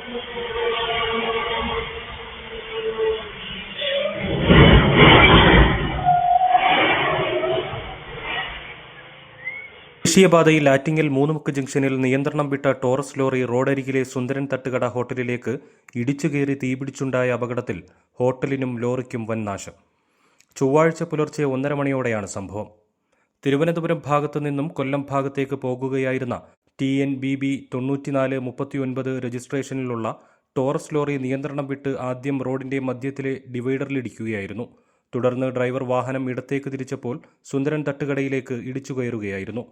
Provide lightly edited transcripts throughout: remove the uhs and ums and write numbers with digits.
ദേശീയപാതയിൽ ആറ്റിങ്ങൽ മൂന്നുമുക്ക് ജംഗ്ഷനിൽ നിയന്ത്രണം വിട്ട ടോറസ് ലോറി റോഡരികിലെ സുന്ദരൻ തട്ടുകട ഹോട്ടലിലേക്ക് ഇടിച്ചുകയറി തീപിടിച്ചുണ്ടായ അപകടത്തിൽ ഹോട്ടലിനും ലോറിക്കും വൻ നാശം. ചൊവ്വാഴ്ച പുലർച്ചെ 1:30 മണിയോടെയാണ് സംഭവം. തിരുവനന്തപുരം ഭാഗത്തു നിന്നും കൊല്ലം ഭാഗത്തേക്ക് പോകുകയായിരുന്ന TNBB 9439 രജിസ്ട്രേഷനിലുള്ള ടോറസ് ലോറി നിയന്ത്രണം വിട്ട് ആദ്യം റോഡിന്റെ മധ്യത്തിലെ ഡിവൈഡറിലിടിക്കുകയായിരുന്നു. തുടർന്ന് ഡ്രൈവർ വാഹനം ഇടത്തേക്ക് തിരിച്ചപ്പോൾ സുന്ദരൻ തട്ടുകടയിലേക്ക് ഇടിച്ചുകയറുകയായിരുന്നു.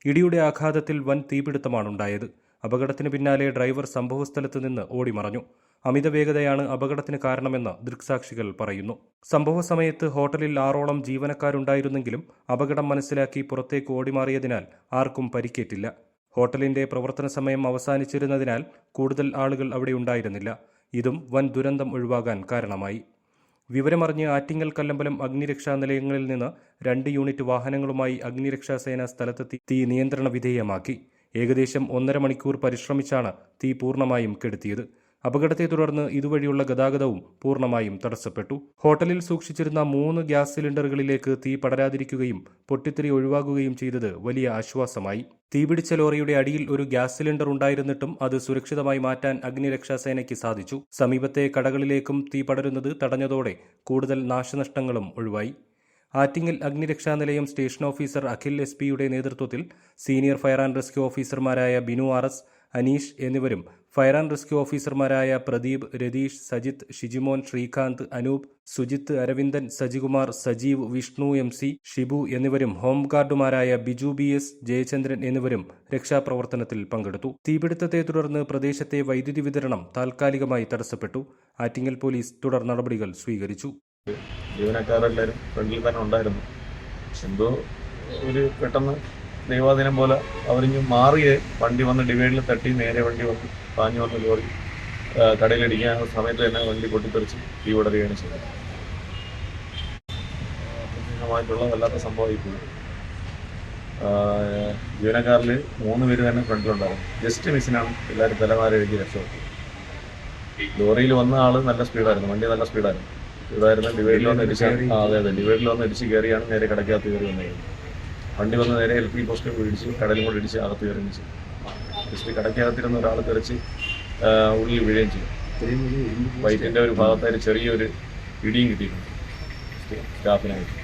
ഇടിയുടെ ആഘാതത്തിൽ വൻ തീപിടുത്തമാണുണ്ടായത്. അപകടത്തിന് പിന്നാലെ ഡ്രൈവർ സംഭവസ്ഥലത്ത് നിന്ന് ഓടിമറഞ്ഞു. അമിത വേഗതയാണ് അപകടത്തിന് കാരണമെന്ന് ദൃക്സാക്ഷികൾ പറയുന്നു. സംഭവ സമയത്ത് ഹോട്ടലിൽ 6ഓളം ജീവനക്കാരുണ്ടായിരുന്നെങ്കിലും അപകടം മനസ്സിലാക്കി പുറത്തേക്ക് ഓടിമാറിയതിനാൽ ആർക്കും പരിക്കേറ്റില്ല. ഹോട്ടലിന്റെ പ്രവർത്തന സമയം അവസാനിച്ചിരുന്നതിനാൽ കൂടുതൽ ആളുകൾ അവിടെ ഉണ്ടായിരുന്നില്ല. ഇതും വൻ ദുരന്തം ഒഴിവാകാൻ കാരണമായി. വിവരമറിഞ്ഞ് ആറ്റിങ്ങൽ, കല്ലമ്പലം അഗ്നിരക്ഷാ നിലയങ്ങളിൽ നിന്ന് 2 യൂണിറ്റ് വാഹനങ്ങളുമായി അഗ്നിരക്ഷാസേന സ്ഥലത്തെത്തി തീ നിയന്ത്രണ വിധേയമാക്കി. ഏകദേശം 1.5 മണിക്കൂർ പരിശ്രമിച്ചാണ് തീ പൂർണ്ണമായും കെടുത്തിയത്. അപകടത്തെ തുടർന്ന് ഇതുവഴിയുള്ള ഗതാഗതവും പൂർണ്ണമായും തടസ്സപ്പെട്ടു. ഹോട്ടലിൽ സൂക്ഷിച്ചിരുന്ന 3 ഗ്യാസ് സിലിണ്ടറുകളിലേക്ക് തീ പടരാതിരിക്കുകയും പൊട്ടിത്തെറി ഒഴിവാകുകയും ചെയ്തത് വലിയ ആശ്വാസമായി. തീപിടിച്ച ലോറിയുടെ അടിയിൽ ഒരു ഗ്യാസ് സിലിണ്ടർ ഉണ്ടായിരുന്നിട്ടും അത് സുരക്ഷിതമായി മാറ്റാൻ അഗ്നിരക്ഷാസേനയ്ക്ക് സാധിച്ചു. സമീപത്തെ കടകളിലേക്കും തീ പടരുന്നത് തടഞ്ഞതോടെ കൂടുതൽ നാശനഷ്ടങ്ങളും ഒഴിവായി. ആറ്റിങ്ങൽ അഗ്നിരക്ഷാ നിലയം സ്റ്റേഷൻ ഓഫീസർ അഖിൽ SP-യുടെ നേതൃത്വത്തിൽ സീനിയർ ഫയർ ആൻഡ് റെസ്ക്യൂ ഓഫീസർമാരായ ബിനു RS, അനീഷ് എന്നിവരും ഫയർ ആൻഡ് റെസ്ക്യൂ ഓഫീസർമാരായ പ്രദീപ്, രതീഷ്, സജിത്ത്, ഷിജിമോൻ, ശ്രീകാന്ത്, അനൂപ്, സുജിത്ത്, അരവിന്ദൻ, സജികുമാർ, സജീവ്, വിഷ്ണു MC, ഷിബു എന്നിവരും ഹോംഗാർഡുമാരായ ബിജു BS, ജയചന്ദ്രൻ എന്നിവരും രക്ഷാപ്രവർത്തനത്തിൽ പങ്കെടുത്തു. തീപിടുത്തത്തെ തുടർന്ന് പ്രദേശത്തെ വൈദ്യുതി വിതരണം താൽക്കാലികമായി തടസ്സപ്പെട്ടു. ആറ്റിങ്ങൽ പോലീസ് തുടർ നടപടികൾ സ്വീകരിച്ചു. ജീവനക്കാരെല്ലാവരും ഫ്രണ്ടിൽ തന്നെ ഉണ്ടായിരുന്നു. എന്തോ ഒരു പെട്ടെന്ന് ദൈവാധീനം പോലെ അവരിഞ്ഞ് മാറിയേ വണ്ടി വന്ന് ഡിവൈഡിൽ തട്ടി നേരെ വണ്ടി വന്ന് പാഞ്ഞു വന്ന് ലോറി കടയിലിടിക്കാൻ സമയത്ത് തന്നെ വണ്ടി പൊട്ടിത്തെറിച്ച് തീ വിടരുകയാണ് ചെയ്തത്. പ്രത്യേകമായിട്ടുള്ള വല്ലാത്ത സംഭവമായിപ്പോയി. ജീവനക്കാരിൽ 3 പേര് തന്നെ ഫ്രണ്ടിലുണ്ടായിരുന്നു. ജസ്റ്റ് മിസ്സിനാണ് എല്ലാവരും തലമാര എഴുതി രക്ഷപ്പെട്ടു. ലോറിയിൽ വന്ന ആൾ നല്ല സ്പീഡായിരുന്നു, വണ്ടി നല്ല സ്പീഡായിരുന്നു. ഡിവൈഡിൽ വന്ന് ഡിവൈഡിൽ വന്ന് ഇടിച്ച് കയറിയാണ് നേരെ കടക്കകത്ത് കയറി വന്നത്. വണ്ടി വന്ന് നേരെ LP പോസ്റ്റ് ഇടിച്ച് കടലും കൂടെ ഇടിച്ച് അകത്ത് കയറുകയും ചെയ്തു. ജസ്റ്റ് കടക്കകത്തിരുന്ന ഒരാൾ തെറിച്ച് ഉള്ളിൽ വീഴുകയും ചെയ്യും. വയറ്റിൻ്റെ ഒരു ഭാഗത്തായിട്ട് ചെറിയൊരു ഇടിയും കിട്ടിയിട്ടുണ്ട് സ്റ്റാഫിനായിട്ട്.